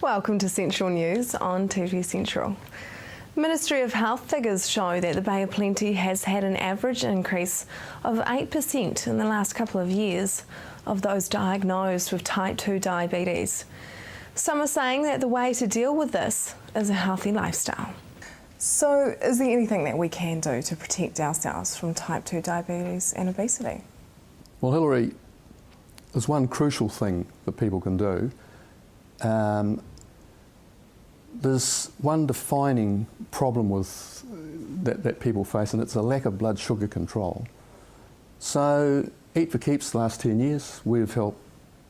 Welcome to Central News on TV Central. Ministry of Health figures show that the Bay of Plenty has had an average increase of 8% in the last couple of years of those diagnosed with type 2 diabetes. Some are saying that the way to deal with this is a healthy lifestyle. So, is there anything that we can do to protect ourselves from type 2 diabetes and obesity? Well, Hilary, there's one crucial thing that people can do. There's one defining problem with that people face, and it's a lack of blood sugar control. So, Eat for Keeps, the last 10 years, we've helped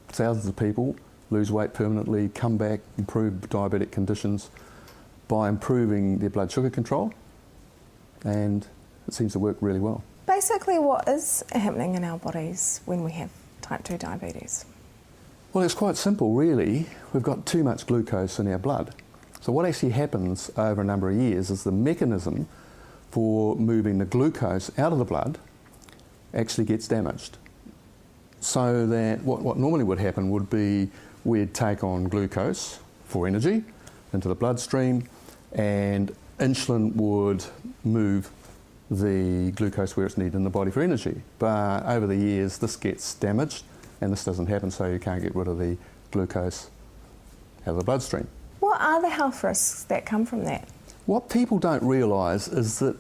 thousands of people lose weight permanently, come back, improve diabetic conditions by improving their blood sugar control, and it seems to work really well. Basically, what is happening in our bodies when we have type 2 diabetes? Well, it's quite simple, really. We've got too much glucose in our blood. So what actually happens over a number of years is the mechanism for moving the glucose out of the blood actually gets damaged. So that what normally would happen would be we'd take on glucose for energy into the bloodstream, and insulin would move the glucose where it's needed in the body for energy. But over the years this gets damaged and this doesn't happen, so you can't get rid of the glucose out of the bloodstream. What are the health risks that come from that? What people don't realise is that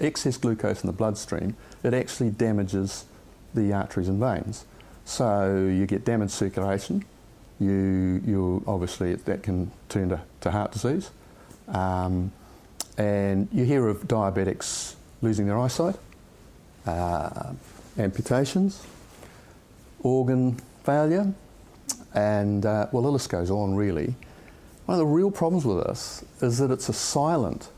excess glucose in the bloodstream, it actually damages the arteries and veins. So you get damaged circulation, you obviously that can turn to heart disease, and you hear of diabetics losing their eyesight, amputations, organ failure, and well, the list goes on really. One of the real problems with this is that it's a silent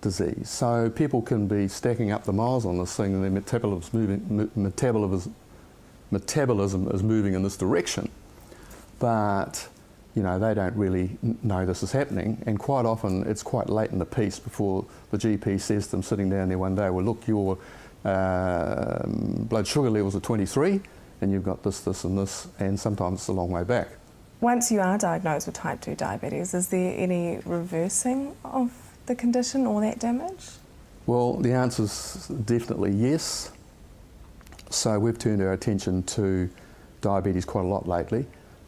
disease. So people can be stacking up the miles on this thing and their metabolism is moving in this direction. But you know, they don't really know this is happening, and quite often it's quite late in the piece before the GP says to them sitting down there one day, well look, your blood sugar levels are 23 and you've got this, this and this, and sometimes it's a long way back. Once you are diagnosed with type 2 diabetes, is there any reversing of the condition or that damage? Well, the answer is definitely yes. So we've turned our attention to diabetes quite a lot lately.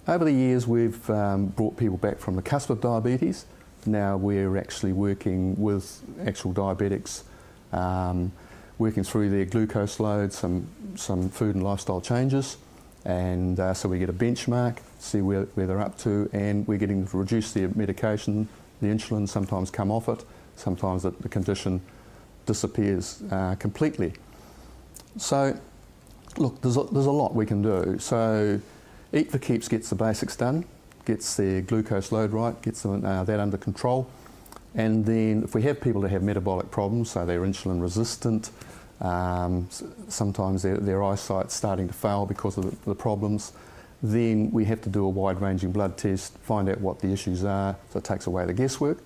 Over the years we've brought people back from the cusp of diabetes. Now we're actually working with actual diabetics, working through their glucose load, some food and lifestyle changes, and so we get a benchmark, see where they're up to, and we're getting them to reduce their medication, the insulin, sometimes come off it, sometimes the condition disappears completely. So look, there's a lot we can do. So Eat for Keeps gets the basics done, gets their glucose load right, gets them, that under control, and then if we have people that have metabolic problems, so they're insulin resistant, sometimes their eyesight's starting to fail because of the problems, then we have to do a wide-ranging blood test, find out what the issues are, so it takes away the guesswork.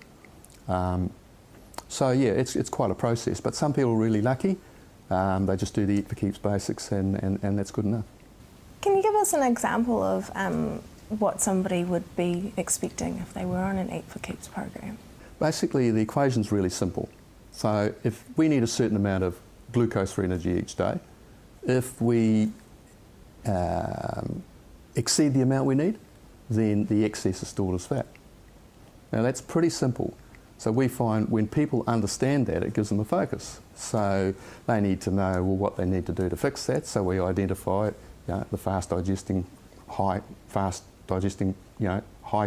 So yeah, it's quite a process, but some people are really lucky. They just do the Eat for Keeps basics and that's good enough. Can you give us an example of what somebody would be expecting if they were on an Eat for Keeps program? Basically, the equation's really simple. So if we need a certain amount of glucose for energy each day, if we exceed the amount we need, then the excess is stored as fat. Now that's pretty simple. So we find when people understand that, it gives them a focus. So they need to know well, what they need to do to fix that. So we identify the fast digesting, high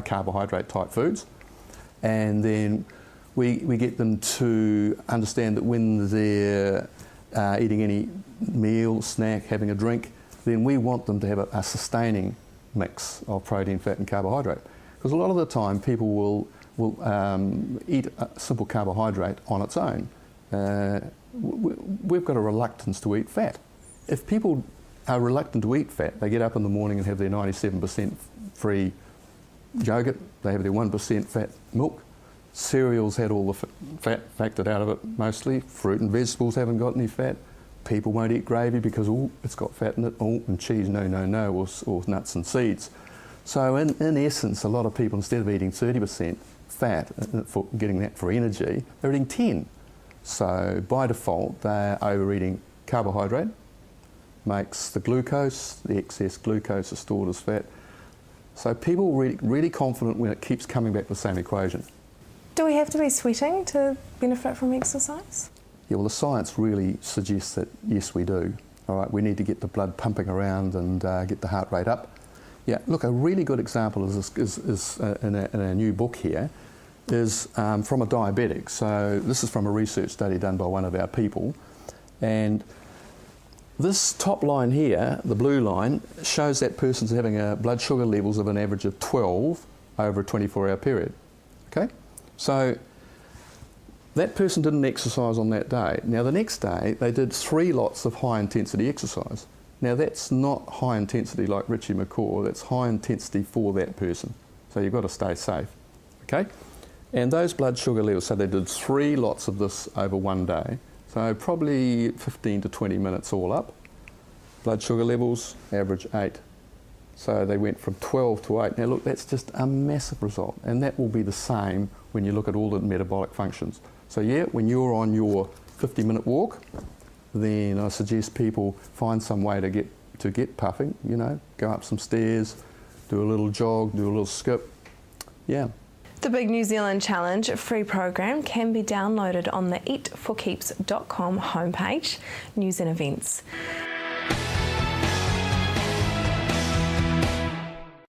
carbohydrate type foods, and then we get them to understand that when they're eating any meal, snack, having a drink, then we want them to have a sustaining mix of protein, fat and carbohydrate. Because a lot of the time people will eat a simple carbohydrate on its own. We've got a reluctance to eat fat. If people are reluctant to eat fat, they get up in the morning and have their 97% free yogurt, they have their 1% fat milk, cereals had all the fat factored out of it mostly, fruit and vegetables haven't got any fat, people won't eat gravy because it's got fat in it, and cheese, no, or nuts and seeds. So in essence, a lot of people, instead of eating 30% fat, for getting that for energy, they're eating 10. So by default, they're overeating carbohydrate, makes the glucose, the excess glucose is stored as fat. So people are really confident when it keeps coming back to the same equation. Do we have to be sweating to benefit from exercise? Yeah, well, the science really suggests that yes, we do. All right, we need to get the blood pumping around and get the heart rate up. Yeah, look, a really good example is in our new book here is from a diabetic. So this is from a research study done by one of our people, and this top line here, the blue line, shows that person's having blood sugar levels of an average of 12 over a 24-hour period. Okay, so that person didn't exercise on that day. Now the next day they did 3 lots of high intensity exercise. Now that's not high intensity like Richie McCaw, that's high intensity for that person. So you've got to stay safe, okay? And those blood sugar levels, so they did 3 lots of this over one day. So probably 15 to 20 minutes all up. Blood sugar levels, average 8. So they went from 12 to 8. Now look, that's just a massive result. And that will be the same when you look at all the metabolic functions. So yeah, when you're on your 50-minute walk, then I suggest people find some way to get puffing, you know, go up some stairs, do a little jog, do a little skip, yeah. The Big New Zealand Challenge free program can be downloaded on the eatforkeeps.com homepage, news and events.